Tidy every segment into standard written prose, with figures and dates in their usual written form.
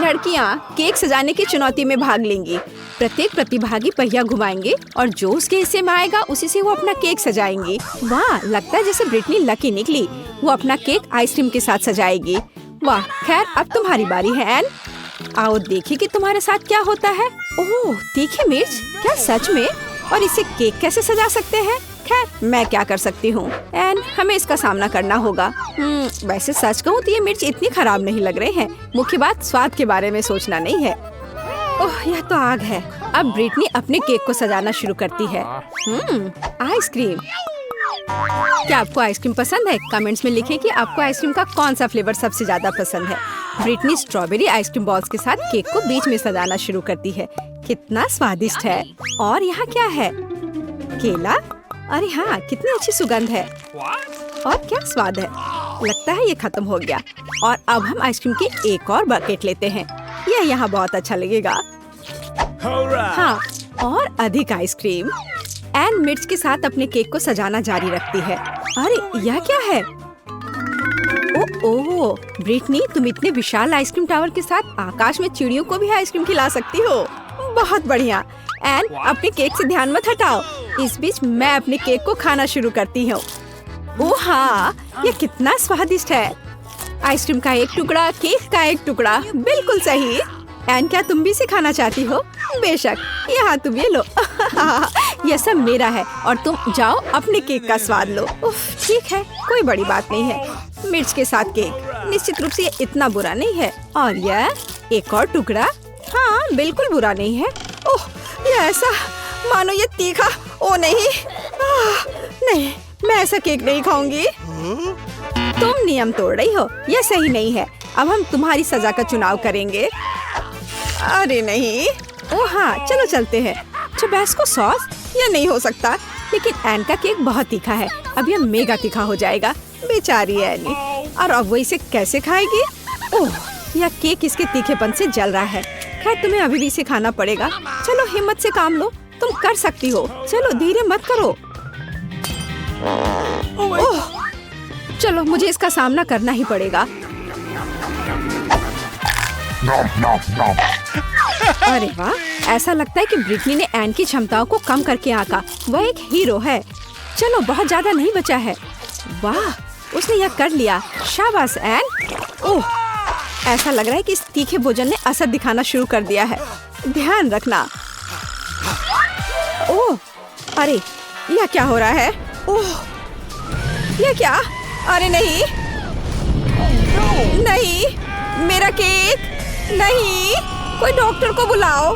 लड़कियाँ केक सजाने की चुनौती में भाग लेंगी। प्रत्येक प्रतिभागी पहिया घुमाएंगे और जो उसके हिस्से में आएगा उसी से वो अपना केक सजाएंगी। वाह, लगता है जैसे ब्रिटनी लकी निकली। वो अपना केक आइसक्रीम के साथ सजाएगी। वाह, खैर अब तुम्हारी बारी है एन। आओ देखिए कि तुम्हारे साथ क्या होता है। ओह, तीखी मिर्च, क्या सच में? और इसे केक कैसे सजा सकते हैं? खैर, मैं क्या कर सकती हूँ एन, हमें इसका सामना करना होगा। वैसे सच कहूँ तो ये मिर्च इतनी खराब नहीं लग रहे हैं। मुख्य बात स्वाद के बारे में सोचना नहीं है। ओह, यह तो आग है। अब ब्रिटनी अपने केक को सजाना शुरू करती है। आइसक्रीम। क्या आपको आइसक्रीम पसंद है? कमेंट्स में लिखें कि आपको आइसक्रीम का कौन सा फ्लेवर सबसे ज्यादा पसंद है। ब्रिटनी स्ट्रॉबेरी आइसक्रीम बॉल्स के साथ केक को बीच में सजाना शुरू करती है। कितना स्वादिष्ट है। और यहाँ क्या है? केला। अरे हाँ, कितनी अच्छी सुगंध है और क्या स्वाद है। लगता है ये खत्म हो गया। और अब हम आइसक्रीम की एक और बकेट लेते हैं। यह यहाँ बहुत अच्छा लगेगा। हाँ, और अधिक आइसक्रीम। एन मिर्च के साथ अपने केक को सजाना जारी रखती है। अरे यह क्या है? ओह, ब्रिटनी, तुम इतने विशाल आइसक्रीम टावर के साथ आकाश में चिड़ियों को भी आइसक्रीम खिला सकती हो। बहुत बढ़िया। एन, अपने केक से ध्यान मत हटाओ। इस बीच मैं अपने केक को खाना शुरू करती हूँ। ओह हाँ, ये कितना स्वादिष्ट है। आइसक्रीम का एक टुकड़ा, केक का एक टुकड़ा, बिल्कुल सही। एन, क्या तुम भी इसे खाना चाहती हो? बेशक, यहाँ तुम ये लो। यह सब मेरा है और तुम जाओ अपने केक का स्वाद लो। उफ, ठीक है, कोई बड़ी बात नहीं है। मिर्च के साथ केक, निश्चित रूप से ये इतना बुरा नहीं है। और यह एक और टुकड़ा, हाँ बिल्कुल बुरा नहीं है। ओह, यह ऐसा मानो ये तीखा। ओ नहीं, नहीं, मैं ऐसा केक नहीं खाऊंगी। तुम नियम तोड़ रही हो, यह सही नहीं है। अब हम तुम्हारी सजा का चुनाव करेंगे। अरे नहीं। ओह हाँ, चलो चलते हैं। टबैस्को सॉस, यह नहीं हो सकता। लेकिन एन का केक बहुत तीखा है। अब यह मेगा तीखा हो जाएगा। बेचारी एनी। और अब वो इसे कैसे खाएगी? ओह, यह केक इसके तीखेपन से जल रहा है। खैर, तुम्हें अभी भी इसे खाना पड़ेगा। चलो हिम्मत से काम लो, तुम कर सकती हो। चलो धीरे मत करो। ओह, चलो मुझे इसका सामना करना ही पड़ेगा। अरे वाह, ऐसा लगता है कि ब्रिटनी ने एन की क्षमताओं को कम करके आंका। वह एक हीरो है। चलो बहुत ज्यादा नहीं बचा है। वाह, उसने यह कर लिया। शाबाश एन। ओह, ऐसा लग रहा है कि इस तीखे भोजन ने असर दिखाना शुरू कर दिया है। ध्यान रखना। ओह, अरे यह क्या हो रहा है? ओह, यह क्या? अरे नहीं, नहीं, मेरा केक नहीं। कोई डॉक्टर को बुलाओ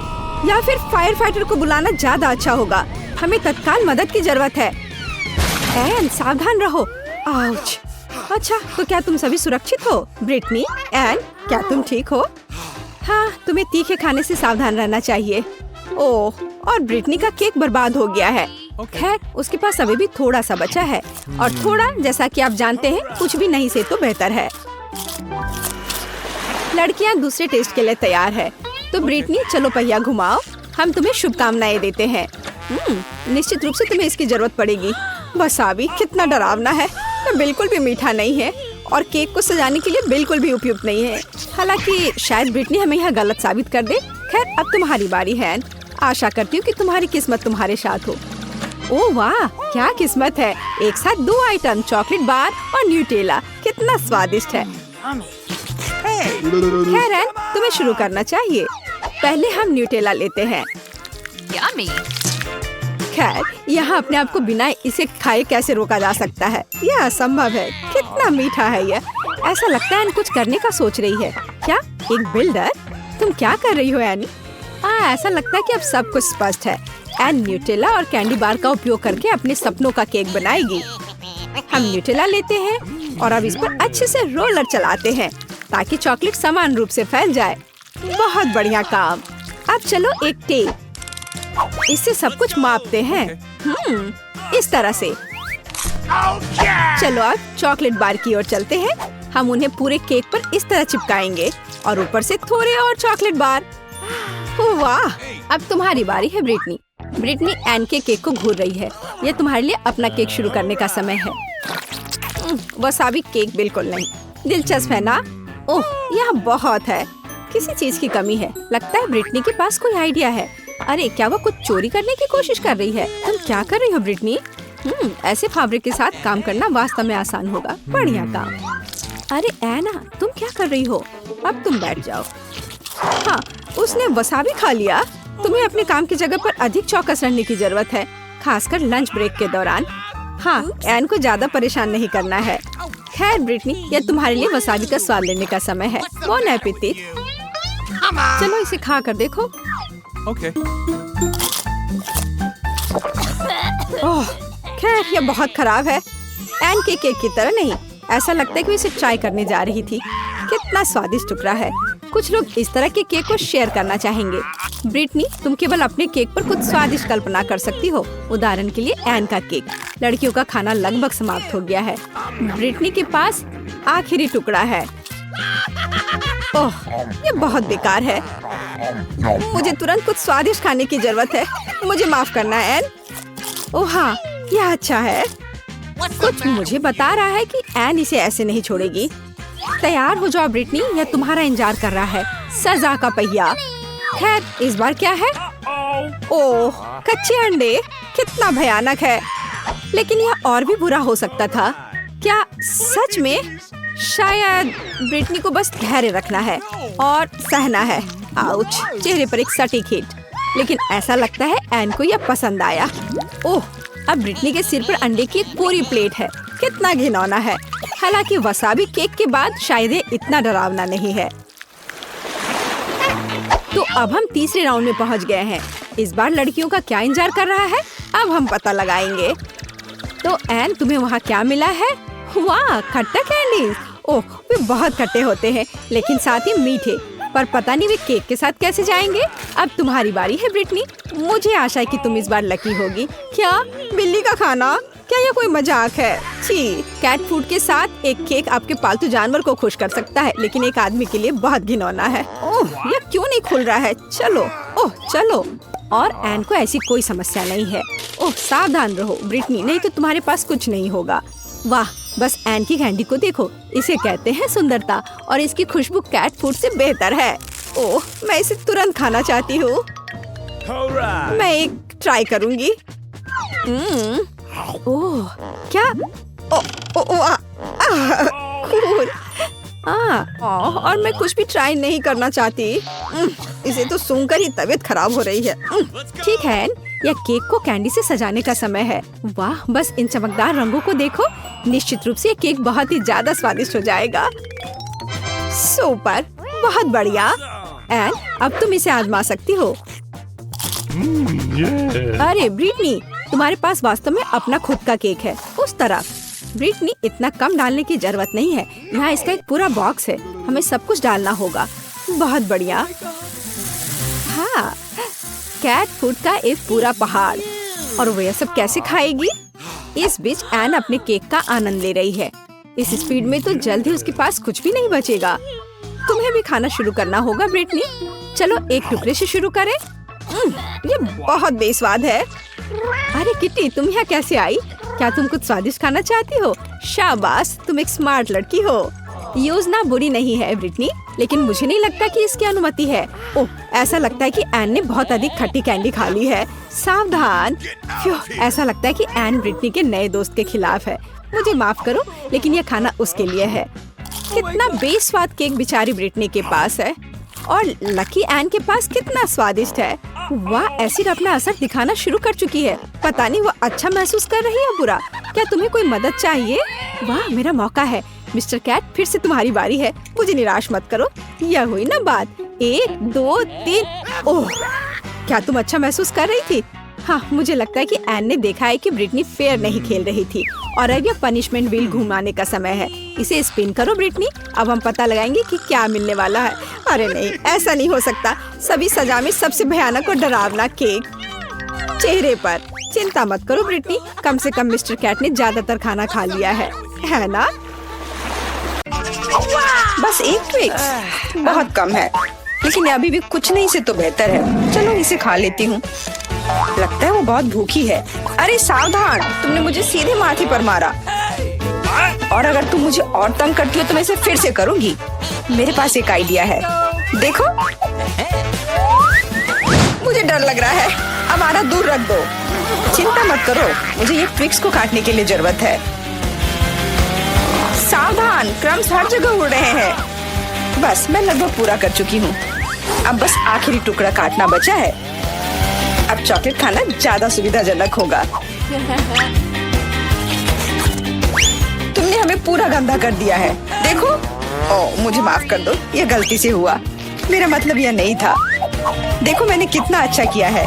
या फिर फायर फाइटर को बुलाना ज्यादा अच्छा होगा। हमें तत्काल मदद की जरूरत है। एन, सावधान रहो। आउच। अच्छा, तो क्या तुम सभी सुरक्षित हो? ब्रिटनी, एन, क्या तुम ठीक हो? हाँ, तुम्हें तीखे खाने से सावधान रहना चाहिए। ओह, और ब्रिटनी का केक बर्बाद हो गया है। खैर, उसके पास अभी भी थोड़ा सा बचा है। और थोड़ा, जैसा कि आप जानते हैं, कुछ भी नहीं से तो बेहतर है। लड़कियां दूसरे टेस्ट के लिए तैयार है। तो ब्रिटनी, चलो पहिया घुमाओ। हम तुम्हें शुभकामनाएं देते हैं। निश्चित रूप से तुम्हें इसकी जरूरत पड़ेगी। वसाबी कितना डरावना है। बिल्कुल भी मीठा नहीं है और केक को सजाने के लिए बिल्कुल भी उपयुक्त नहीं है। हालांकि शायद ब्रिटनी हमें यह गलत साबित कर दे। खैर, अब तुम्हारी बारी है। आशा करती हूँ कि तुम्हारी किस्मत तुम्हारे साथ हो। ओह वाह, क्या किस्मत है। एक साथ 2 आइटम, चॉकलेट बार और न्यूटेला। कितना स्वादिष्ट है। खैर एन, तुम्हें शुरू करना चाहिए। पहले हम न्यूटेला लेते हैं। खैर, यहाँ अपने आप को बिना इसे खाए कैसे रोका जा सकता है? यह असंभव है। कितना मीठा है यह। ऐसा लगता है एन कुछ करने का सोच रही है। क्या? एक बिल्डर? तुम क्या कर रही हो एनी? ऐसा लगता है कि अब सब कुछ स्पष्ट है। एन न्यूटेला और कैंडी बार का उपयोग करके अपने सपनों का केक बनाएगी। हम न्यूटेला लेते हैं और अब इस पर अच्छे से रोलर चलाते हैं ताकि चॉकलेट समान रूप से फैल जाए। बहुत बढ़िया काम। अब चलो एक टेप, इससे सब कुछ मापते हैं। इस तरह से। चलो अब चॉकलेट बार की ओर चलते हैं। हम उन्हें पूरे केक पर इस तरह चिपकाएंगे और ऊपर से थोड़े और चॉकलेट बार। ओह वाह, अब तुम्हारी बारी है ब्रिटनी। ब्रिटनी एन के केक को घूर रही है। यह तुम्हारे लिए अपना केक शुरू करने का समय है। वसाबी केक बिल्कुल नहीं। दिलचस्प है ना? ओह, यह बहुत है। किसी चीज की कमी है। लगता है ब्रिटनी के पास कोई आइडिया है। अरे क्या वो कुछ चोरी करने की कोशिश कर रही है? तुम क्या कर रही हो ब्रिटनी? ऐसे फैब्रिक के साथ काम करना वास्तव में आसान होगा। बढ़िया काम। अरे एना, तुम क्या कर रही हो? अब तुम बैठ जाओ। हाँ, उसने वसाबी खा लिया। तुम्हें अपने काम की जगह पर अधिक चौकस रहने की जरूरत है, खासकर लंच ब्रेक के दौरान। हाँ, एन को ज्यादा परेशान नहीं करना है। खैर ब्रिटनी, यह तुम्हारे लिए वसाबी का स्वाद लेने का समय है। Bone appétit. चलो इसे खा कर देखो। Okay. ओह, खैर यह बहुत खराब है। एन के केक की तरह नहीं। ऐसा लगता है कि वो इसे ट्राई करने जा रही थी। कितना स्वादिष्ट टुकड़ा है। कुछ लोग इस तरह के केक को शेयर करना चाहेंगे। ब्रिटनी, तुम केवल अपने केक पर कुछ स्वादिष्ट कल्पना कर सकती हो। उदाहरण के लिए एन का केक। लड़कियों का खाना लगभग समाप्त हो गया है। ब्रिटनी के पास आखिरी टुकड़ा है। ओह, ये बहुत बेकार है। मुझे तुरंत कुछ स्वादिष्ट खाने की जरूरत है। मुझे माफ करना एन। ओह हाँ, यह अच्छा है। कुछ मुझे बता रहा है कि एन इसे ऐसे नहीं छोड़ेगी। तैयार हो जाओ ब्रिटनी, यह तुम्हारा इंतजार कर रहा है। सजा का पहिया। खैर इस बार क्या है? ओह, कच्चे अंडे। कितना भयानक है। लेकिन यह और भी बुरा हो सकता था। क्या सच में? शायद ब्रिटनी को बस धैर्य रखना है और सहना है। आउच, चेहरे पर एक सटीक हिट। लेकिन ऐसा लगता है एन को यह पसंद आया। ओह, अब ब्रिटनी के सिर पर अंडे की एक पूरी प्लेट है। कितना घिनौना है। हालांकि वसाबी केक के बाद शायद ये इतना डरावना नहीं है। तो अब हम तीसरे राउंड में पहुंच गए हैं। इस बार लड़कियों का क्या इंतजार कर रहा है, अब हम पता लगाएंगे। तो एन, तुम्हें वहाँ क्या मिला है? वाह, खट्टा कैंडीज। ओह, वे बहुत खट्टे होते हैं लेकिन साथ ही मीठे। पर पता नहीं वे केक के साथ कैसे जाएंगे। अब तुम्हारी बारी है ब्रिटनी। मुझे आशा है कि तुम इस बार लकी होगी। क्या बिल्ली का खाना? क्या यह कोई मजाक है? छी, कैट फूड के साथ एक केक आपके पालतू जानवर को खुश कर सकता है, लेकिन एक आदमी के लिए बहुत घिनौना है। ओह, यह क्यों नहीं खुल रहा है? चलो, ओह चलो। और एन को ऐसी कोई समस्या नहीं है। ओह, सावधान रहो ब्रिटनी, नहीं तो तुम्हारे पास कुछ नहीं होगा। वाह, बस एन की कैंडी को देखो। इसे कहते हैं सुंदरता और इसकी खुशबू कैट फूड से बेहतर है। ओह, मैं इसे तुरंत खाना चाहती हूँ। मैं एक ट्राई करूँगी। ओह, क्या? और मैं कुछ भी ट्राई नहीं करना चाहती। इसे तो सूंघकर ही तबीयत खराब हो रही है। ठीक है, यह केक को कैंडी से सजाने का समय है। वाह, बस इन चमकदार रंगों को देखो। निश्चित रूप से ये केक बहुत ही ज्यादा स्वादिष्ट हो जाएगा। सुपर, बहुत बढ़िया। एन, अब तुम इसे आजमा सकती हो। अरे ब्रिटनी, तुम्हारे पास वास्तव में अपना खुद का केक है। उस तरफ। ब्रिटनी, इतना कम डालने की जरूरत नहीं है। यहाँ इसका एक पूरा बॉक्स है। हमें सब कुछ डालना होगा। बहुत बढ़िया। हाँ, कैट फूड का एक पूरा पहाड़। और वो यह सब कैसे खाएगी? इस बीच एन अपने केक का आनंद ले रही है। इस स्पीड में तो जल्द ही उसके पास कुछ भी नहीं बचेगा। तुम्हें भी खाना शुरू करना होगा ब्रिटनी। चलो एक टुकड़े से शुरू करें। ये बहुत बेस्वाद है। अरे किटी, तुम यहाँ कैसे आई? क्या तुम कुछ स्वादिष्ट खाना चाहती हो? शाबाश, तुम एक स्मार्ट लड़की हो। योजना बुरी नहीं है ब्रिटनी, लेकिन मुझे नहीं लगता कि इसकी अनुमति है। ओह, ऐसा लगता है कि एन ने बहुत अधिक खट्टी कैंडी खा ली है। सावधान। ऐसा लगता है कि एन ब्रिटनी के नए दोस्त के खिलाफ है। मुझे माफ करो, लेकिन यह खाना उसके लिए है। कितना बेस्वाद केक बेचारी ब्रिटनी के पास है और लकी एन के पास कितना स्वादिष्ट है। वाह, एसिड अपना असर दिखाना शुरू कर चुकी है। पता नहीं वो अच्छा महसूस कर रही है बुरा। क्या तुम्हें कोई मदद चाहिए? वाह, मेरा मौका है। मिस्टर कैट, फिर से तुम्हारी बारी है। मुझे निराश मत करो। यह हुई ना बात। 1 2 3। ओह, क्या तुम अच्छा महसूस कर रही थी? हाँ, मुझे लगता है कि एन ने देखा है कि ब्रिटनी फेयर नहीं खेल रही थी और अब यह पनिशमेंट व्हील घुमाने का समय है। इसे स्पिन करो ब्रिटनी। अब हम पता लगाएंगे कि क्या मिलने वाला है। अरे नहीं, ऐसा नहीं हो सकता। सभी सजा में सबसे भयानक और डरावना केक चेहरे पर। चिंता मत करो ब्रिटनी, कम से कम मिस्टर कैट ने ज्यादातर खाना खा लिया है ना? बस एक ट्विक्स बहुत कम है, लेकिन अभी भी कुछ नहीं से तो बेहतर है। चलो इसे खा लेती हूँ। लगता है वो बहुत भूखी है। अरे सावधान, तुमने मुझे सीधे माथे पर मारा। और अगर तुम मुझे और तंग करती हो तो मैं इसे फिर से करूँगी। मेरे पास एक आइडिया है। देखो, मुझे डर लग रहा है। अब आना दूर रख दो। चिंता मत करो, मुझे ये ट्विक्स को काटने के लिए जरूरत है। सावधान, क्रम्स हर जगह उड़ रहे हैं। बस मैं लगभग पूरा कर चुकी हूँ। अब बस आखिरी टुकड़ा काटना बचा है। अब चॉकलेट खाना ज्यादा सुविधाजनक होगा। तुमने हमें पूरा गंदा कर दिया है। देखो, ओह मुझे माफ कर दो, ये गलती से हुआ। मेरा मतलब यह नहीं था। देखो मैंने कितना अच्छा किया है।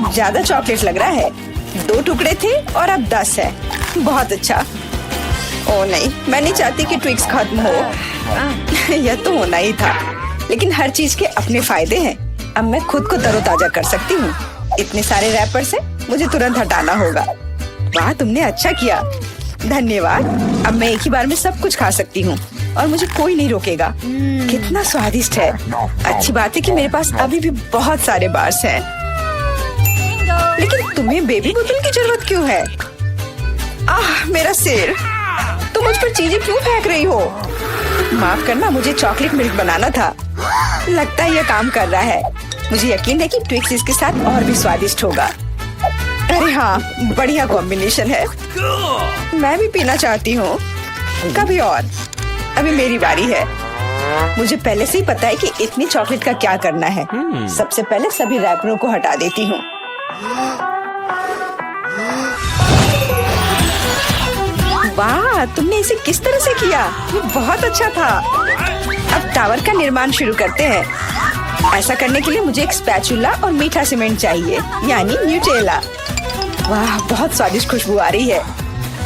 ज्यादा चॉकलेट लग रहा है। 2 टुकड़े थे और अब 10 है। बहुत अच्छा। ओह नहीं, मैं नहीं चाहती कि ट्विक्स खत्म हो। यह तो होना ही था, लेकिन हर चीज के अपने फायदे हैं। अब मैं खुद को तरोताजा कर सकती हूँ। इतने सारे रैपर से मुझे तुरंत हटाना होगा। वाह, तुमने अच्छा किया, धन्यवाद। अब मैं एक ही बार में सब कुछ खा सकती हूँ और मुझे कोई नहीं रोकेगा। कितना स्वादिष्ट है। अच्छी बात है कि मेरे पास अभी भी बहुत सारे बार्स हैं। लेकिन तुम्हें बेबी बोतल की जरूरत क्यों है? आह, मेरा सिर। तुम मुझ पर चीजें क्यों फेंक रही हो? माफ करना, मुझे चॉकलेट मिल्क बनाना था। लगता है यह काम कर रहा है। मुझे यकीन है कि ट्विक्स इसके साथ और भी स्वादिष्ट होगा। अरे हाँ, बढ़िया कॉम्बिनेशन है। मैं भी पीना चाहती हूँ। कभी और। अभी मेरी बारी है। मुझे पहले से ही पता है कि इतनी चॉकलेट का क्या करना है। सबसे पहले सभी रैपरों को हटा देती हूँ। वाह, तुमने इसे किस तरह से किया? ये बहुत अच्छा था। अब टावर का निर्माण शुरू करते हैं। ऐसा करने के लिए मुझे एक स्पैचुला और मीठा सीमेंट चाहिए, यानी न्यूटेला। वाह, बहुत स्वादिष्ट खुशबू आ रही है।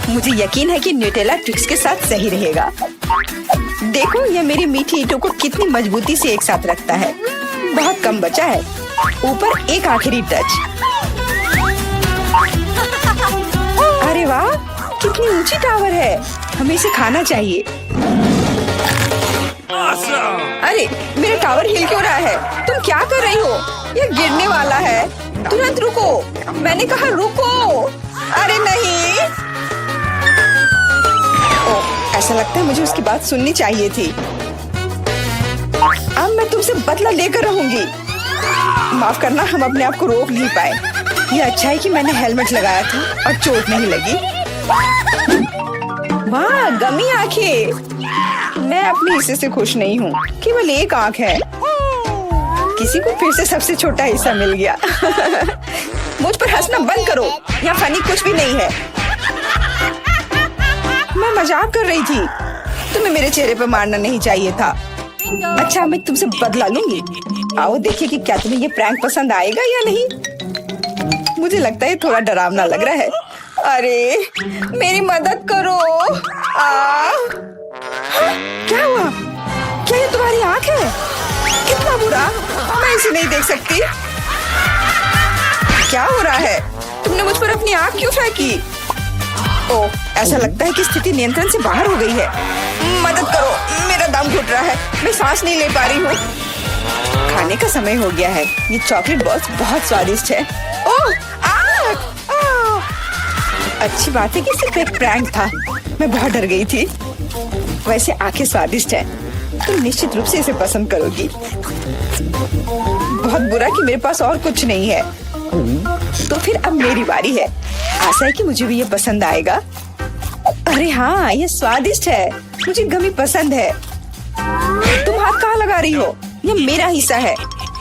मुझे यकीन है कि न्यूटेला ट्विक्स के साथ सही रहेगा। देखो, यह मेरी मीठी ईंटों को कितनी मजबूती से एक साथ रखता है। बहुत कम बचा है। ऊपर एक आखिरी टच। अरे वाह, कितनी ऊंची टावर है। हमें इसे खाना चाहिए। अरे, मेरा टावर हिल क्यों रहा है? तुम क्या कर रही हो? यह गिरने वाला है। तुरंत रुको, मैंने कहा रुको। अरे नहीं। ओह, ऐसा लगता है मुझे उसकी बात सुननी चाहिए थी। अब मैं तुमसे बदला लेकर रहूंगी। माफ करना, हम अपने आप को रोक नहीं पाए। यह अच्छा है कि मैंने हेलमेट लगाया था और चोट नहीं लगी। वाह, गमी आंखें। मैं अपने हिस्से से खुश नहीं हूँ। केवल एक आंख है। किसी को फिर से सबसे छोटा हिस्सा मिल गया। मुझ पर हंसना बंद करो। यहाँ फनी कुछ भी नहीं है। मैं मजाक कर रही थी। तुम्हें मेरे चेहरे पर मारना नहीं चाहिए था। अच्छा, मैं तुमसे बदला लूंगी। आओ देखें कि क्या तुम्हें ये प्रैंक पसंद आएगा या नहीं। मुझे लगता है थोड़ा डरावना लग रहा है। अरे, मेरी मदद करो। क्या हुआ? क्या ये तुम्हारी आँख है? कितना बुरा। मैं इसे नहीं देख सकती। क्या हो रहा है? तुमने मुझ पर अपनी आँख क्यों फेंकी? ओह, ऐसा लगता है कि स्थिति नियंत्रण से बाहर हो गई है। मदद करो, मेरा दम घुट रहा है। मैं सांस नहीं ले पा रही हूँ। खाने का समय हो गया है। ये चॉकलेट बॉल्स बहुत स्वादिष्ट है। ओह, अच्छी बात है कि सिर्फ एक प्रैंक था। मैं बहुत डर गई थी। वैसे आंखें स्वादिष्ट है। तुम निश्चित रूप से इसे पसंद करोगी। बहुत बुरा कि मेरे पास और कुछ नहीं है। तो फिर अब मेरी बारी है। आशा है कि मुझे भी ये पसंद आएगा। अरे हाँ, ये स्वादिष्ट है। मुझे गमी पसंद है। तुम हाथ कहाँ लगा रही हो? ये मेरा हिस्सा है।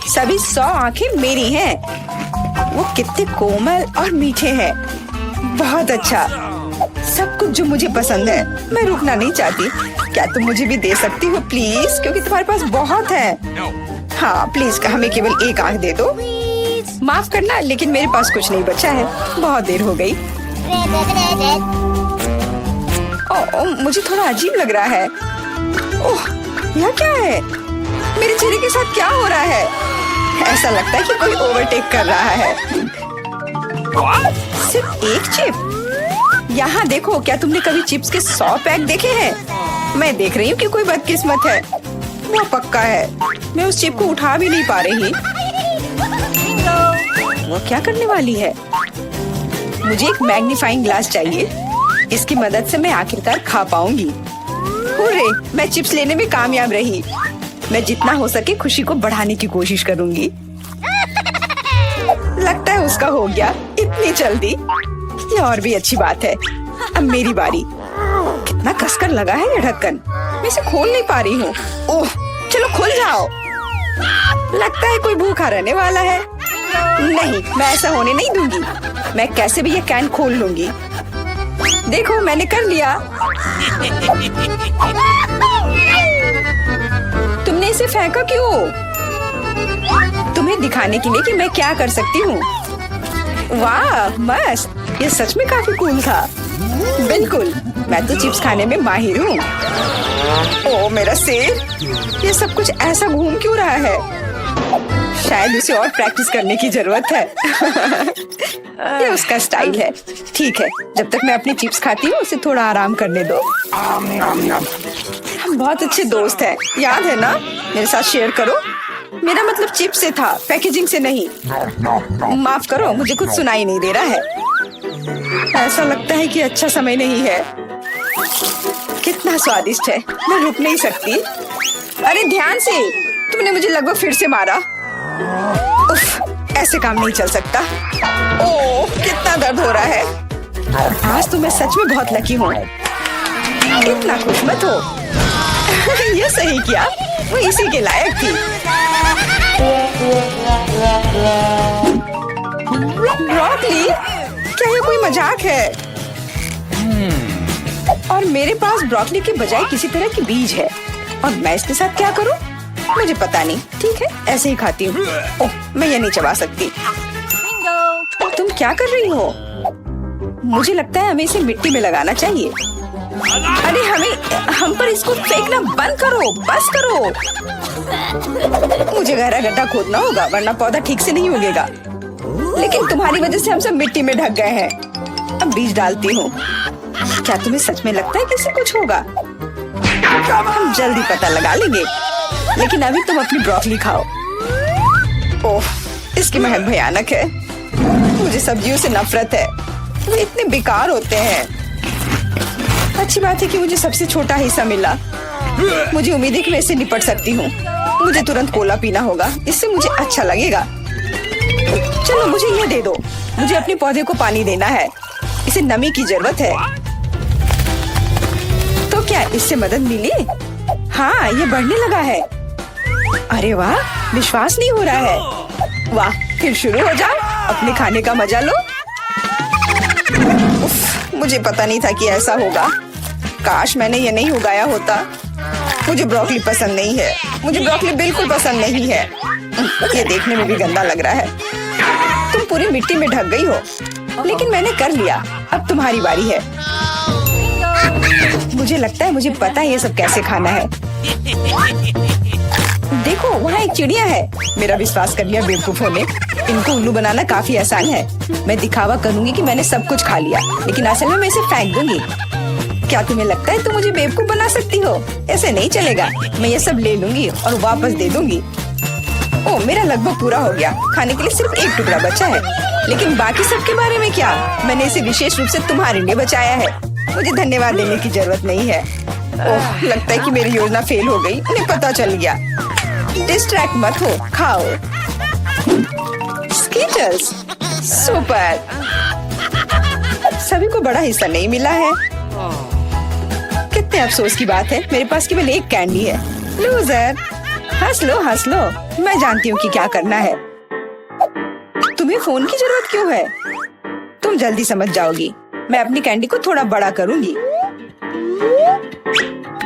सभी 100 आंखें मेरी हैं। वो कितने कोमल और मीठे हैं। बहुत अच्छा, सब कुछ जो मुझे पसंद है। मैं रुकना नहीं चाहती। क्या तुम मुझे भी दे सकती हो प्लीज? क्योंकि तुम्हारे पास बहुत है। हाँ प्लीज, हमें केवल एक आंख दे दो। माफ करना, लेकिन मेरे पास कुछ नहीं बचा है। बहुत देर हो गई। ओह, मुझे थोड़ा अजीब लग रहा है। ओह, यह क्या है? मेरे चेहरे के साथ क्या हो रहा है? ऐसा लगता है कि कोई ओवरटेक कर रहा है। सिर्फ एक चिप? यहाँ देखो, क्या तुमने कभी चिप्स के 100 पैक देखे हैं? मैं देख रही हूँ कि कोई बदकिस्मत है। वो पक्का है। मैं उस चिप को उठा भी नहीं पा रही। वो क्या करने वाली है? मुझे एक मैग्नीफाइंग ग्लास चाहिए। इसकी मदद से मैं आखिरकार खा पाऊंगी। हुर्रे, मैं चिप्स लेने में कामयाब रही। मैं जितना हो सके खुशी को बढ़ाने की कोशिश करूंगी। लगता है उसका हो गया इतनी जल्दी। ये और भी अच्छी बात है। अब मेरी बारी। कितना कसकर लगा है ये ढक्कन, मैं इसे खोल नहीं पा रही हूँ। ओह, चलो खुल जाओ। लगता है कोई भूखा रहने वाला है। नहीं, मैं ऐसा होने नहीं दूंगी। मैं कैसे भी ये कैन खोल लूंगी। देखो, मैंने कर लिया। तुमने इसे फेंका क्यों? तुम्हें दिखाने के लिए कि मैं क्या कर सकती हूँ। वाह, मस्त। ये सच में काफी कूल था। बिल्कुल, मैं तो चिप्स खाने में माहिर हूँ। ओह मेरा सिर, ये सब कुछ ऐसा घूम क्यों रहा है? शायद उसे और प्रैक्टिस करने की जरूरत है। ये उसका स्टाइल है। ठीक है, जब तक मैं अपनी चिप्स खाती हूँ उसे थोड़ा आराम करने दो। हम बहुत अच्छे दोस्त हैं, याद है ना? मेरे साथ शेयर करो। मेरा मतलब चिप्स से था, पैकेजिंग से नहीं। माफ करो, मुझे कुछ सुनाई नहीं दे रहा है। ऐसा लगता है कि अच्छा समय नहीं है। कितना स्वादिष्ट है, मैं रुक नहीं सकती। अरे ध्यान से, तुमने मुझे लगभग फिर से मारा। उफ, ऐसे काम नहीं चल सकता। ओह, कितना दर्द हो रहा है। आज तो मैं सच में बहुत लकी हूँ। इतना खुश मत हो। ये सही किया, वो इसी के लायक थी। ब्रोकली, क्या ये कोई मजाक है? और मेरे पास ब्रोकली के बजाय किसी तरह की बीज है, और मैं इसके साथ क्या करूं? मुझे पता नहीं। ठीक है, ऐसे ही खाती हूँ। ओह, मैं ये नहीं चबा सकती। तुम क्या कर रही हो? मुझे लगता है हमें इसे मिट्टी में लगाना चाहिए। अरे हम पर इसको फेंकना बंद करो, बस करो। मुझे गहरा गड्ढा खोदना होगा, वरना पौधा ठीक से नहीं उगेगा। लेकिन तुम्हारी वजह से हम सब मिट्टी में ढक गए हैं। अब बीज डालती हूँ। क्या तुम्हें सच में लगता है कि इससे कुछ होगा? हम जल्दी पता लगा लेंगे। लेकिन अभी तुम अपनी ब्रोकली खाओ। ओह, इसकी महक भयानक है। मुझे सब्जियों से नफरत है, वो इतने बेकार होते हैं। अच्छी बात है कि मुझे सबसे छोटा हिस्सा मिला। मुझे उम्मीद है कि मैं इससे निपट सकती हूँ। मुझे तुरंत कोला पीना होगा, इससे मुझे अच्छा लगेगा। चलो मुझे ये दे दो। मुझे अपने पौधे को पानी देना है, इसे नमी की जरूरत है। तो क्या इससे मदद मिली? हाँ, ये बढ़ने लगा है। अरे वाह, विश्वास नहीं हो रहा है। वाह, फिर शुरू हो जाओ, अपने खाने का मजा लो। उफ, मुझे पता नहीं था कि ऐसा होगा। काश मैंने ये नहीं उगाया होता। मुझे ब्रोकली पसंद नहीं है। मुझे ब्रोकली बिल्कुल पसंद नहीं है। ये देखने में भी गंदा लग रहा है। तुम पूरी मिट्टी में ढक गई हो, लेकिन मैंने कर लिया। अब तुम्हारी बारी है। मुझे लगता है मुझे पता है ये सब कैसे खाना है। देखो, वहाँ एक चिड़िया है। मेरा विश्वास कर लिया बेवकूफों ने। इनको उल्लू बनाना काफी आसान है। मैं दिखावा करूंगी कि मैंने सब कुछ खा लिया, लेकिन असल में मैं इसे फेंक दूंगी। क्या तुम्हें लगता है तुम मुझे बेवकूफ बना सकती हो? ऐसे नहीं चलेगा। मैं ये सब ले लूंगी और वापस दे दूंगी। ओह, मेरा लगभग पूरा हो गया। खाने के लिए सिर्फ एक टुकड़ा बचा है। लेकिन बाकी सब के बारे में क्या? मैंने इसे विशेष रूप से तुम्हारे लिए बचाया है। मुझे धन्यवाद देने की जरूरत नहीं है। ओह, लगता है कि मेरी योजना फेल हो गई। उन्हें पता चल गया। डिस्ट्रैक्ट मत हो, खाओ। Skittles, super. सभी को बड़ा हिस्सा नहीं मिला है। कितने अफसोस की बात है, मेरे पास केवल एक कैंडी है। लूजर। हंस लो, हंस लो। मैं जानती हूँ कि क्या करना है। तुम्हें फोन की जरूरत क्यों है? तुम जल्दी समझ जाओगी। मैं अपनी कैंडी को थोड़ा बड़ा करूंगी।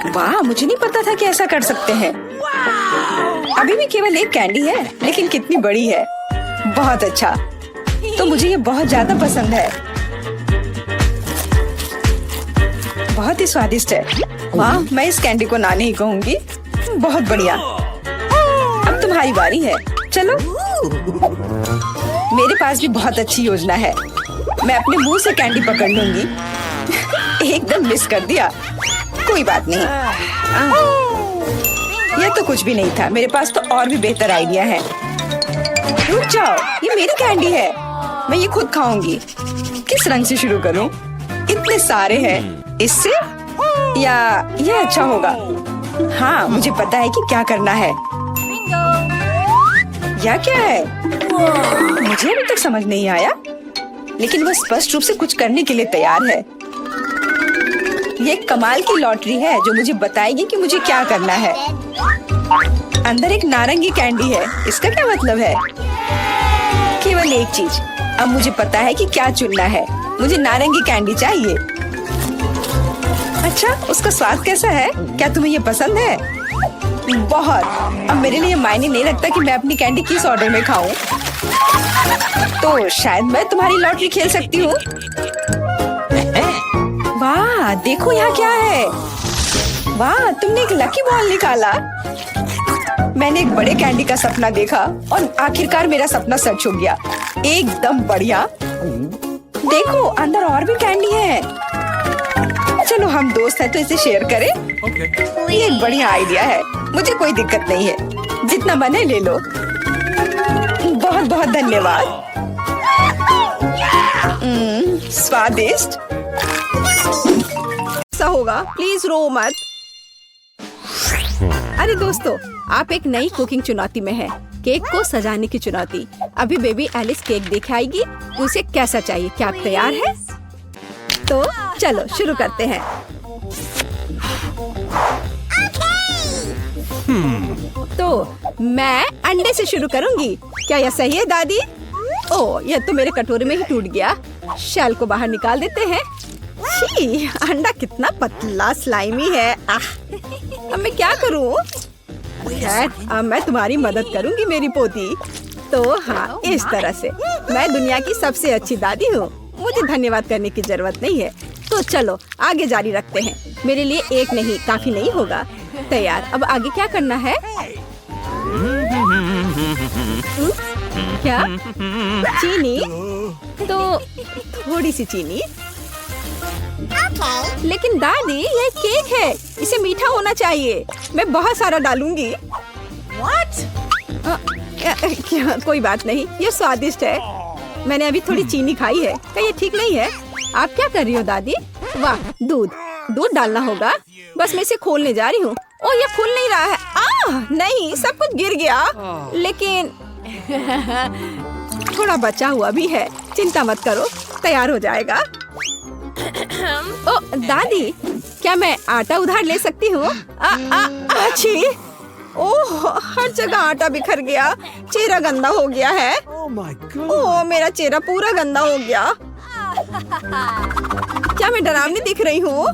वाह, मुझे नहीं पता था कि ऐसा कर सकते हैं। अभी भी केवल एक कैंडी है, लेकिन कितनी बड़ी है। बहुत अच्छा, तो मुझे ये बहुत ज्यादा पसंद है। बहुत ही स्वादिष्ट है। वाह, मैं इस कैंडी को ना नहीं कहूंगी। बहुत बढ़िया। अब तुम्हारी बारी है। चलो। मेरे पास भी बहुत अच्छी योजना है। मैं अपने मुंह से कैंडी पकड़ लूंगी। एकदम मिस कर दिया। कोई बात नहीं। यह तो कुछ भी नहीं था। मेरे पास तो और भी बेहतर आइडिया है। रुक जाओ, ये मेरी कैंडी है। मैं ये खुद खाऊंगी। किस रंग से शुरू करूं? इतने सारे हैं। इससे या ये अच्छा होगा? हाँ, मुझे पता है कि क्या करना है। यह क्या है? मुझे अभी तक समझ नहीं आया, लेकिन वह स्पष्ट रूप से कुछ करने के लिए तैयार है। ये एक कमाल की लॉटरी है जो मुझे बताएगी कि मुझे क्या करना है। अंदर एक नारंगी कैंडी है। इसका क्या मतलब है? केवल एक चीज। अब मुझे पता है कि क्या चुनना है। मुझे नारंगी कैंडी चाहिए। अच्छा, उसका स्वाद कैसा है? क्या तुम्हें ये पसंद है? बहुत। अब मेरे लिए मायने नहीं रखता कि मैं अपनी कैंडी किस ऑर्डर में खाऊं। तो शायद मैं तुम्हारी लॉटरी खेल सकती हूँ। वाह, देखो यहाँ क्या है। वाह, तुमने एक लकी बॉल निकाला। मैंने एक बड़े कैंडी का सपना देखा और आखिरकार मेरा सपना सच हो गया। एकदम बढ़िया। देखो, अंदर और भी कैंडी है। चलो, हम दोस्त हैं तो इसे शेयर करें। ये एक बढ़िया आइडिया है। मुझे कोई दिक्कत नहीं है। जितना मन है ले लो। बहुत बहुत धन्यवाद। स्वादिष्ट। ऐसा होगा, प्लीज रो मत। अरे दोस्तों, आप एक नई कुकिंग चुनौती में हैं। केक को सजाने की चुनौती। अभी बेबी एलिस केक देख आएगी। उसे कैसा चाहिए? क्या आप तैयार हैं? तो चलो शुरू करते हैं। तो मैं अंडे से शुरू करूंगी। क्या यह सही है दादी? ओह, यह तो मेरे कटोरे में ही टूट गया। शेल को बाहर निकाल देते हैं। छी, अंडा कितना पतला स्लाइमी है। अब मैं क्या करूं? खैर, अब मैं तुम्हारी मदद करूंगी मेरी पोती। तो हाँ, इस तरह से मैं दुनिया की सबसे अच्छी दादी हूँ। मुझे धन्यवाद करने की जरूरत नहीं है। तो चलो आगे जारी रखते हैं। मेरे लिए एक नहीं, काफी नहीं होगा। तैयार। अब आगे क्या करना है? क्या? चीनी? तो थोड़ी सी चीनी। लेकिन दादी, ये केक है, इसे मीठा होना चाहिए। मैं बहुत सारा डालूंगी। क्या? कोई बात नहीं, ये स्वादिष्ट है। मैंने अभी थोड़ी चीनी खाई है। क्या ये ठीक नहीं है? आप क्या कर रही हो दादी? वाह, दूध डालना होगा। बस मैं इसे खोलने जा रही हूँ। ओह, ये खुल नहीं रहा है। नहीं, सब कुछ गिर गया। लेकिन थोड़ा बचा हुआ भी है। चिंता मत करो, तैयार हो जाएगा। ओह दादी, क्या मैं आटा उधार ले सकती हूँ? अच्छी। ओह, हर जगह आटा बिखर गया। चेहरा गंदा हो गया है। ओह, मेरा चेहरा पूरा गंदा हो गया। क्या मैं डरावनी दिख रही हूँ?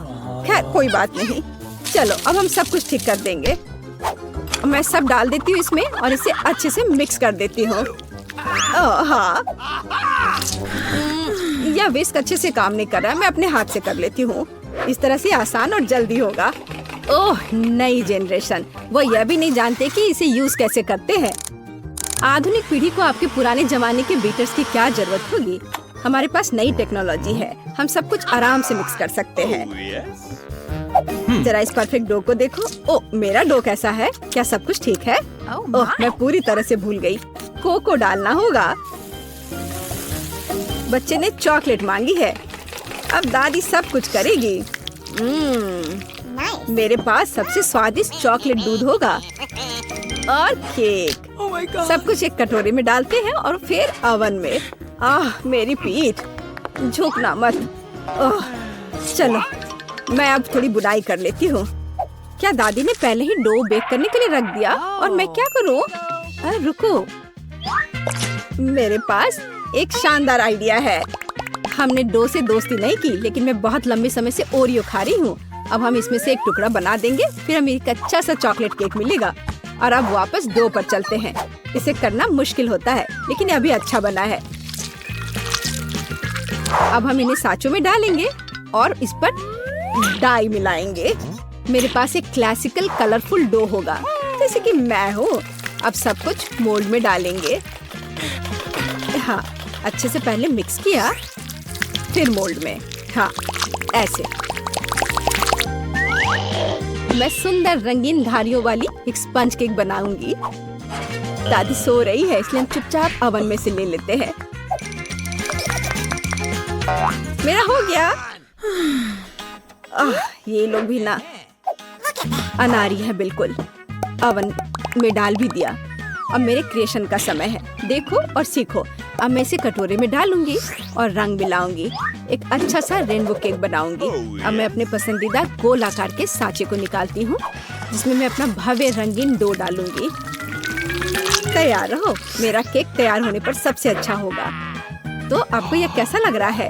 खैर, कोई बात नहीं। चलो, अब हम सब कुछ ठीक कर देंगे। मैं सब डाल देती हूँ इसमें और इसे अच्छे से मिक्स कर देती हूँ। हाँ, यह विस्क अच्छे से काम नहीं कर रहा है। मैं अपने हाथ से कर लेती हूँ। इस तरह से आसान और जल्दी होगा। ओह, नई जनरेशन, वो यह भी नहीं जानते कि इसे यूज कैसे करते हैं। आधुनिक पीढ़ी को आपके पुराने जमाने के बीटर्स की क्या जरूरत होगी? हमारे पास नई टेक्नोलॉजी है। हम सब कुछ आराम से मिक्स कर सकते हैं। जरा इस परफेक्ट डो को देखो। ओह, मेरा डो कैसा है? क्या सब कुछ ठीक है? ओह, मैं पूरी तरह से भूल गई। कोको डालना होगा। बच्चे ने चॉकलेट मांगी है। अब दादी सब कुछ करेगी। मेरे पास सबसे स्वादिष्ट चॉकलेट दूध होगा और केक। सब कुछ एक कटोरे में डालते हैं और फिर ओवन में। मेरी पीठ। झुकना मत। चलो, मैं अब थोड़ी बुनाई कर लेती हूँ। क्या दादी ने पहले ही डो बेक करने के लिए रख दिया? और मैं क्या करूँ? रुको, मेरे पास एक शानदार आइडिया है। हमने डो से दोस्ती नहीं की, लेकिन मैं बहुत लंबे समय से ओरियो खा रही हूँ। अब हम इसमें से एक टुकड़ा बना देंगे, फिर हमें एक अच्छा सा चॉकलेट केक मिलेगा। और अब वापस डो पर चलते हैं। इसे करना मुश्किल होता है, लेकिन अभी अच्छा बना है। अब हम इन्हें साँचों में डालेंगे और इस पर डाई मिलाएंगे। मेरे पास एक क्लासिकल कलरफुल डो होगा, जैसे कि मैं हूँ। अब सब कुछ मोल्ड में डालेंगे। हाँ, अच्छे से पहले मिक्स किया, फिर मोल्ड में। हाँ, ऐसे। मैं सुंदर रंगीन धारियों वाली एक स्पंज केक बनाऊंगी। दादी सो रही है, इसलिए हम चुपचाप ओवन में से ले लेते हैं। मेरा हो गया। ये लोग भी ना। अनारी है बिल्कुल। अवन में डाल भी दिया। अब मेरे क्रिएशन का समय है। देखो और सीखो। अब मैं इसे कटोरे में डालूंगी और रंग मिलाऊंगी। एक अच्छा सा रेनबो केक बनाऊंगी। अब मैं अपने पसंदीदा गोल आकार के सांचे को निकालती हूँ, जिसमें मैं अपना भव्य रंगीन डो डालूंगी। तैयार रहो। मेरा केक तैयार होने पर सबसे अच्छा होगा। तो आपको यह कैसा लग रहा है?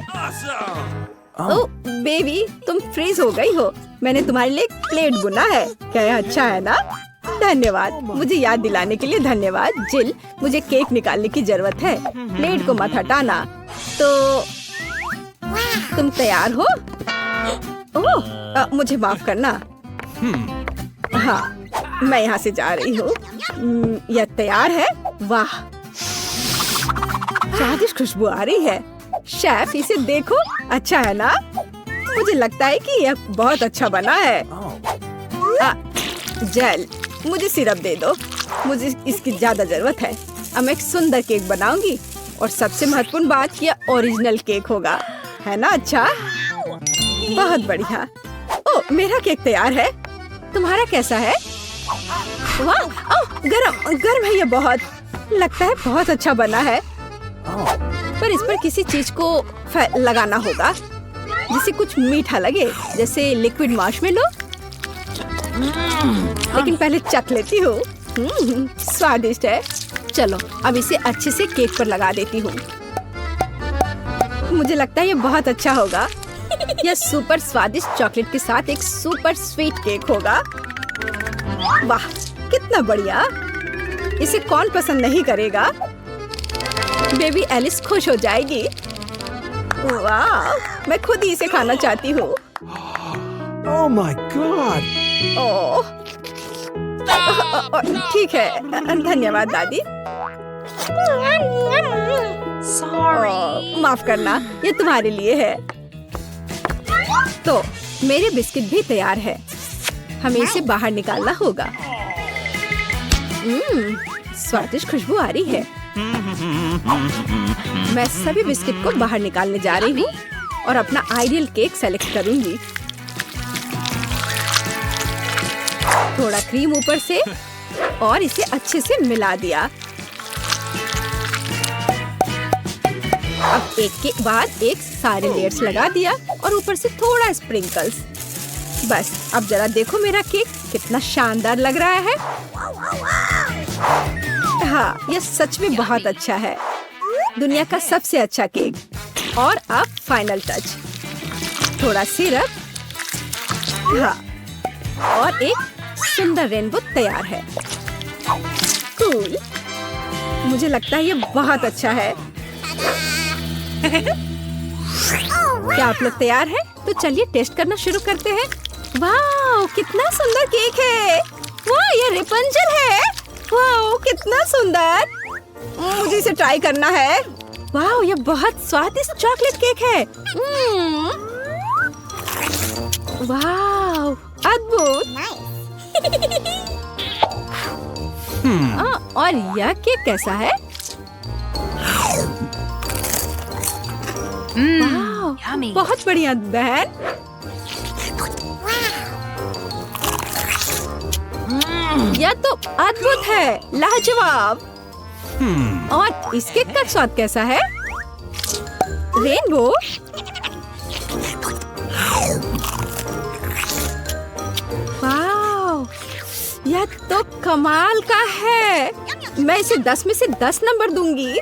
ओह बेबी, तुम फ्रीज हो गई हो। मैंने तुम्हारे लिए एक प्लेट बुना है। क्या यह अच्छा है ना? धन्यवाद। मुझे याद दिलाने के लिए धन्यवाद। जिल, मुझे केक निकालने की जरूरत है। प्लेट को मत हटाना। तो तुम तैयार हो? ओह, मुझे माफ करना। हाँ, मैं यहाँ से जा रही हूँ। यह तैयार है। वाह, स्वादिष्ट खुशबू आ रही है। शेफ, इसे देखो। अच्छा है ना? मुझे लगता है कि यह बहुत अच्छा बना है। जेल, मुझे सिरप दे दो। मुझे इसकी ज्यादा जरूरत है। अब मैं एक सुंदर केक बनाऊंगी और सबसे महत्वपूर्ण बात, यह ओरिजिनल केक होगा, है ना? अच्छा, बहुत बढ़िया। ओह, मेरा केक तैयार है। तुम्हारा कैसा है? वाह, ओह, गरम है ये बहुत। लगता है बहुत अच्छा बना है। पर इस पर किसी चीज को लगाना होगा जिससे कुछ मीठा लगे, जैसे लिक्विड मार्शमेलो। लेकिन पहले चख लेती हूँ। स्वादिष्ट है। चलो, अब इसे अच्छे से केक पर लगा देती हूँ। मुझे लगता है ये बहुत अच्छा होगा। यह सुपर स्वादिष्ट चॉकलेट के साथ एक सुपर स्वीट केक होगा। वाह, कितना बढ़िया। इसे कौन पसंद नहीं करेगा? बेबी एलिस खुश हो जाएगी। वाह, मैं खुद ही इसे खाना चाहती हूँ। Oh my God! ओह, ठीक है। धन्यवाद दादी। माफ करना, ये तुम्हारे लिए है। तो मेरे बिस्किट भी तैयार है। हमें इसे बाहर निकालना होगा। स्वादिष्ट खुशबू आ रही है। मैं सभी बिस्किट को बाहर निकालने जा रही हूँ और अपना आइडियल केक सेलेक्ट करूंगी। थोड़ा क्रीम ऊपर से और इसे अच्छे से मिला दिया। अब एक के बाद एक सारे लेयर्स लगा दिया और ऊपर से थोड़ा स्प्रिंकल्स। बस, अब जरा देखो मेरा केक कितना शानदार लग रहा है। हाँ, यह सच में बहुत अच्छा है। दुनिया का सबसे अच्छा केक। और अब फाइनल टच, थोड़ा सिरप। हाँ, और एक सुंदर रेनबो तैयार है। कूल। मुझे लगता है ये बहुत अच्छा है। क्या आप लोग तैयार हैं? तो चलिए टेस्ट करना शुरू करते हैं। वाह, कितना सुंदर केक है। वाह, ये रेपंजल है। वाह, कितना सुंदर। मुझे इसे ट्राई करना है। वाह, ये बहुत स्वादिष्ट चॉकलेट केक है। वाह, अद्भुत। और यह केक कैसा है? वाह, बहुत बढ़िया बहन। यह तो अद्भुत है, लाजवाब। और इस केक का स्वाद कैसा है? रेनबो। वाह, यह तो कमाल का है। मैं इसे 10 में से 10 नंबर दूंगी।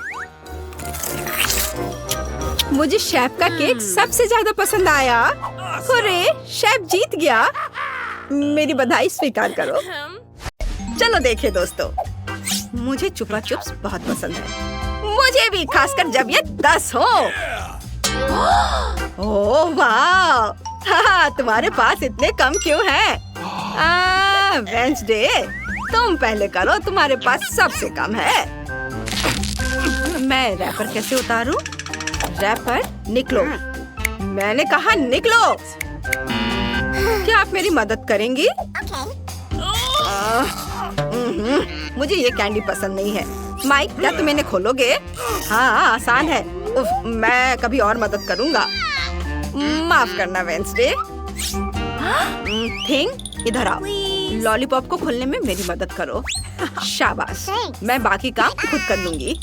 मुझे शेफ का केक सबसे ज्यादा पसंद आया। अरे, शेफ जीत गया। मेरी बधाई स्वीकार करो। चलो देखे दोस्तों, मुझे चुपा चुप्स बहुत पसंद है। मुझे भी, खासकर जब ये 10 हो। ओह वाह, तुम्हारे पास इतने कम क्यों हैं? वेंसडे, तुम पहले करो, तुम्हारे पास सबसे कम है। मैं रैपर कैसे उतारूं? रैपर, निकलो। मैंने कहा निकलो। क्या आप मेरी मदद करेंगी? मुझे ये कैंडी पसंद नहीं है। माइक, क्या तुम इन्हें खोलोगे? हाँ, आसान है। मैं कभी और मदद करूँगा। माफ करना वेंसडे। थिंग, इधर आओ। लॉलीपॉप को खोलने में मेरी मदद करो। शाबाश, मैं बाकी काम खुद कर लूंगी।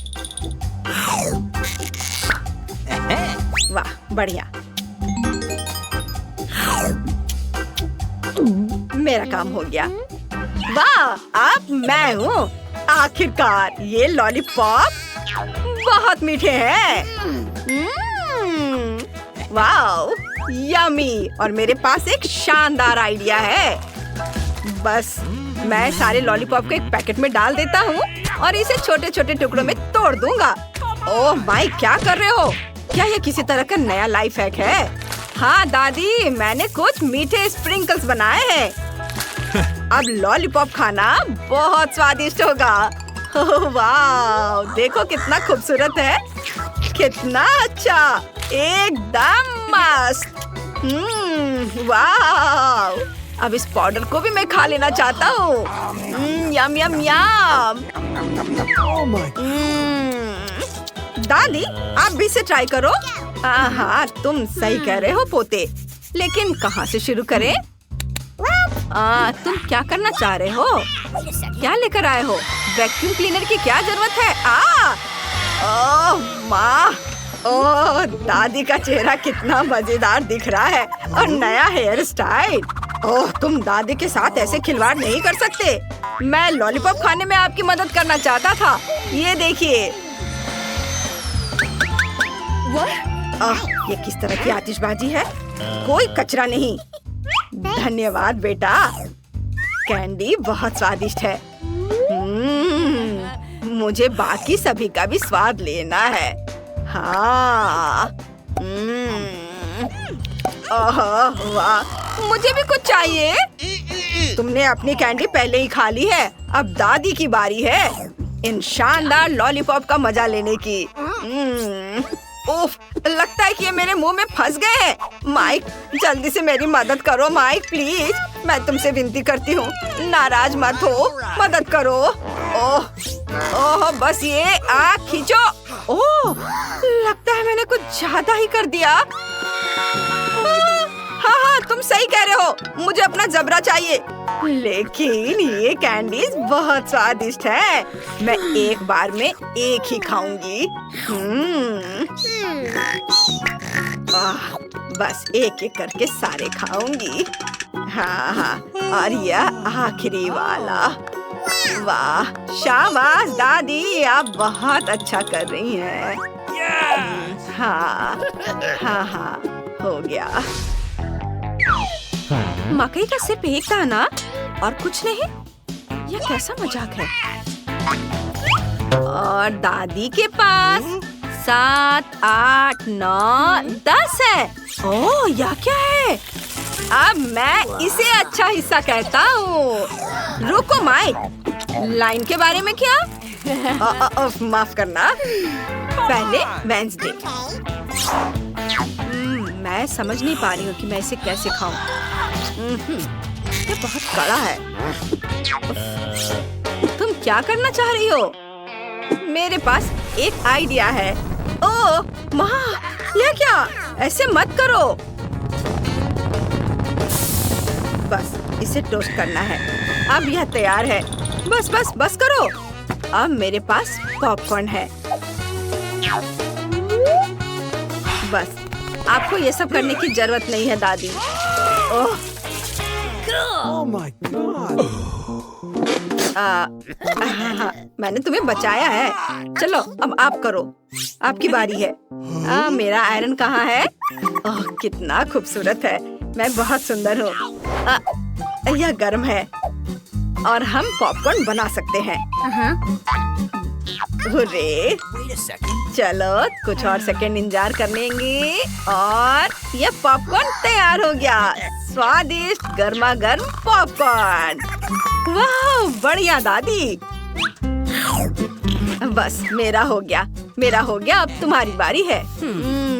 वाह, बढ़िया। मेरा काम हो गया। वाह, अब मैं हूँ। आखिरकार ये लॉलीपॉप बहुत मीठे हैं। वाह, यमी। और मेरे पास एक शानदार आइडिया है। बस मैं सारे लॉलीपॉप को एक पैकेट में डाल देता हूँ और इसे छोटे छोटे टुकड़ों में तोड़ दूंगा। ओह माई, क्या कर रहे हो? क्या ये किसी तरह का नया लाइफ हैक है? हाँ दादी, मैंने कुछ मीठे स्प्रिंकल्स बनाए हैं। अब लॉलीपॉप खाना बहुत स्वादिष्ट होगा। वाह, देखो कितना खूबसूरत है। कितना अच्छा, एकदम मस्त। वाह, अब इस पाउडर को भी मैं खा लेना चाहता हूँ। यम यम यम। Oh my! दादी, आप भी इसे ट्राई करो। हाँ, तुम सही कह रहे हो पोते, लेकिन कहाँ से शुरू करें? तुम क्या करना चाह रहे हो? क्या लेकर आए हो? वैक्यूम क्लीनर की क्या जरूरत है? ओह माँ, ओह दादी का चेहरा कितना मजेदार दिख रहा है और नया हेयर स्टाइल। ओह, तुम दादी के साथ ऐसे खिलवाड़ नहीं कर सकते। मैं लॉलीपॉप खाने में आपकी मदद करना चाहता था। ये देखिए। ये किस तरह की आतिशबाजी है? कोई कचरा नहीं। धन्यवाद बेटा, कैंडी बहुत स्वादिष्ट है। मुझे बाकी सभी का भी स्वाद लेना है। हाँ। वाह, मुझे भी कुछ चाहिए। तुमने अपनी कैंडी पहले ही खा ली है, अब दादी की बारी है इन शानदार लॉलीपॉप का मजा लेने की। उफ, लगता है कि ये मेरे मुंह में फंस गए हैं। माइक, जल्दी से मेरी मदद करो माइक, प्लीज। मैं तुमसे विनती करती हूँ, नाराज मत हो, मदद करो। ओह, बस ये आग खींचो। ओह, लगता है मैंने कुछ ज्यादा ही कर दिया। हाँ, तुम सही कह रहे हो, मुझे अपना जबरा चाहिए। लेकिन ये कैंडीज बहुत स्वादिष्ट है। मैं एक बार में एक ही खाऊंगी। बस एक एक करके सारे खाऊंगी। हाँ, और यह आखिरी वाला। वाह, शाबाश दादी, आप बहुत अच्छा कर रही हैं। हाँ, हो गया। मकई का सिर्फ एक दाना और कुछ नहीं? यह कैसा मजाक है? और दादी के पास 7, 8, 9, 10 है। ओह, यह क्या है? अब मैं इसे अच्छा हिस्सा कहता हूँ। रुको माइक, लाइन के बारे में क्या? माफ करना, पहले वेंसडे। मैं समझ नहीं पा रही हूँ कि मैं इसे कैसे खाऊं। ये बहुत कड़ा है। तुम क्या करना चाह रही हो? मेरे पास एक आइडिया है। ओह माँ, यह क्या? ऐसे मत करो। बस इसे टोस्ट करना है। अब यह तैयार है। बस करो। अब मेरे पास पॉपकॉर्न है। बस, आपको ये सब करने की जरूरत नहीं है दादी। ओह, Oh my God! मैंने तुम्हें बचाया है। चलो अब आप करो, आपकी बारी है। मेरा आयरन कहाँ है? ओह, कितना खूबसूरत है। मैं बहुत सुंदर हूँ। यह गर्म है और हम पॉपकॉर्न बना सकते हैं। हुर्रे! चलो कुछ और सेकंड इंतजार कर लेंगे और यह पॉपकॉर्न तैयार हो गया। स्वादिष्ट गर्मा गर्म पॉपकॉर्न। वाह, बढ़िया दादी। बस मेरा हो गया। अब तुम्हारी बारी है।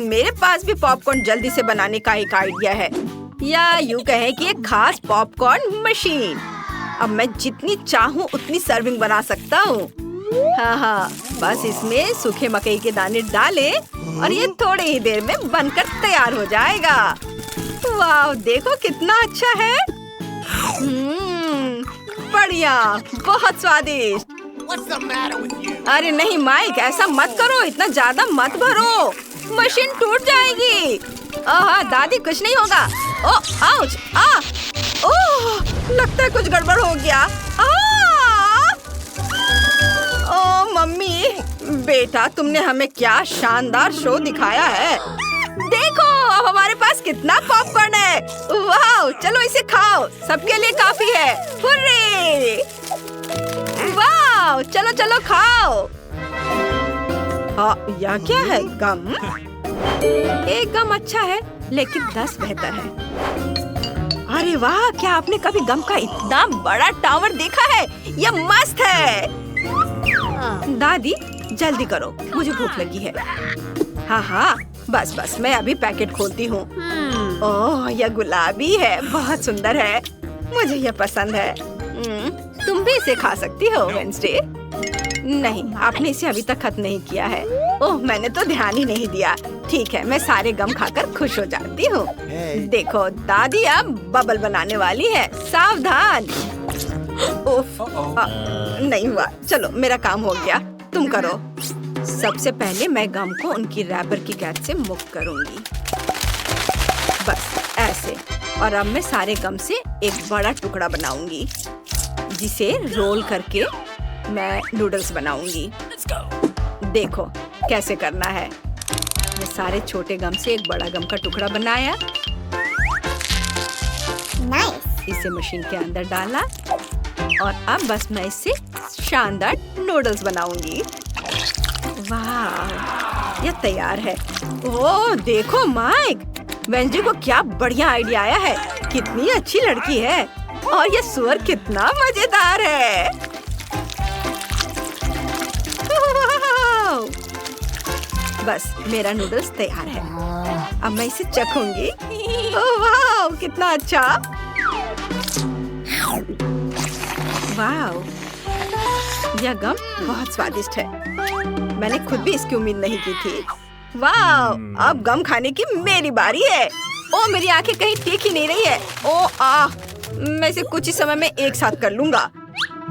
मेरे पास भी पॉपकॉर्न जल्दी से बनाने का एक आइडिया है, या यूँ कहें कि एक खास पॉपकॉर्न मशीन। अब मैं जितनी चाहूँ उतनी सर्विंग बना सकता हूँ। हाँ, बस इसमें सूखे मकई के दाने डालें और ये थोड़ी ही देर में बनकर तैयार हो जाएगा। वाह, देखो कितना अच्छा है। बढ़िया, बहुत स्वादिष्ट। What's the matter with you? अरे नहीं माइक, ऐसा मत करो, इतना ज्यादा मत भरो, मशीन टूट जाएगी। दादी कुछ नहीं होगा। ओ आउच, ओह लगता है कुछ गड़बड़ हो गया। ओ मम्मी, बेटा तुमने हमें क्या शानदार शो दिखाया है। देखो अब हमारे पास कितना पॉपकॉर्न है। वाह, चलो इसे खाओ, सबके लिए काफी है। हुर्रे! वाह, चलो चलो खाओ। हाँ, यह क्या है? गम? एक गम अच्छा है, लेकिन 10 बेहतर है। अरे वाह, क्या आपने कभी गम का इतना बड़ा टावर देखा है? यह मस्त है। दादी जल्दी करो, मुझे भूख लगी है। हाँ हाँ, बस बस, मैं अभी पैकेट खोलती हूँ। ओह, यह गुलाबी है, बहुत सुंदर है, मुझे यह पसंद है। तुम भी इसे खा सकती हो वेंसडे। नहीं, आपने इसे अभी तक खत्म नहीं किया है। ओह, मैंने तो ध्यान ही नहीं दिया। ठीक है, मैं सारे गम खाकर खुश हो जाती हूँ। देखो, दादी अब बबल बनाने वाली है, सावधान। उफ, नहीं हुआ। चलो, मेरा काम हो गया, तुम करो। सबसे पहले मैं गम को उनकी रैपर की कैद से मुक्त करूंगी, बस ऐसे। और अब मैं सारे गम से एक बड़ा टुकड़ा बनाऊंगी, जिसे रोल करके मैं नूडल्स बनाऊंगी। देखो कैसे करना है। मैं सारे छोटे गम से एक बड़ा गम का टुकड़ा बनाया। इसे मशीन के अंदर डाला और अब बस मैं इससे शानदार नूडल्स बनाऊंगी। वाह, ये तैयार है। ओह देखो माइक, वेंजी को क्या बढ़िया आइडिया आया है। कितनी अच्छी लड़की है, और ये सुअर कितना मजेदार है। बस मेरा नूडल्स तैयार है, अब मैं इसे चखूंगी। ओह वाह, कितना अच्छा। वाह, यह गम बहुत स्वादिष्ट है, मैंने खुद भी इसकी उम्मीद नहीं की थी। वाह, अब गम खाने की मेरी बारी है। ओ मेरी आंखें कहीं ठीक ही नहीं रही है। ओ मैं इसे कुछ ही समय में एक साथ कर लूंगा।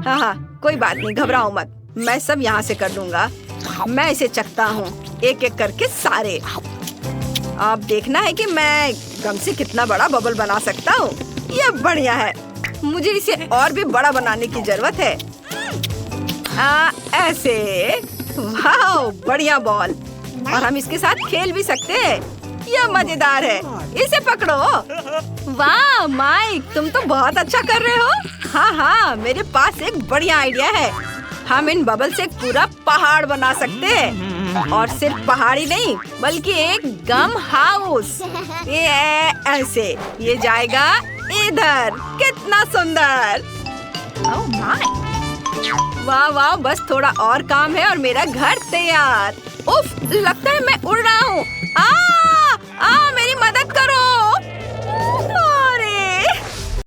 हाँ हाँ, कोई बात नहीं, घबराओ मत, मैं सब यहाँ से कर लूंगा। मैं इसे चखता हूँ, एक एक करके सारे। अब देखना है कि मैं गम से कितना बड़ा बबल बना सकता हूँ। यह बढ़िया है, मुझे इसे और भी बड़ा बनाने की जरूरत है। ऐसे। वाह, बढ़िया बॉल, और हम इसके साथ खेल भी सकते हैं। यह मजेदार है, इसे पकड़ो। वाह माइक, तुम तो बहुत अच्छा कर रहे हो। हाँ हाँ, मेरे पास एक बढ़िया आइडिया है। हम इन बबल से एक पूरा पहाड़ बना सकते हैं, और सिर्फ पहाड़ी नहीं, बल्कि एक गम हाउस। ये ऐसे, ये जाएगा इधर। कितना सुंदर। ओह माय, वाह वाह, बस थोड़ा और काम है और मेरा घर तैयार। उफ, लगता है मैं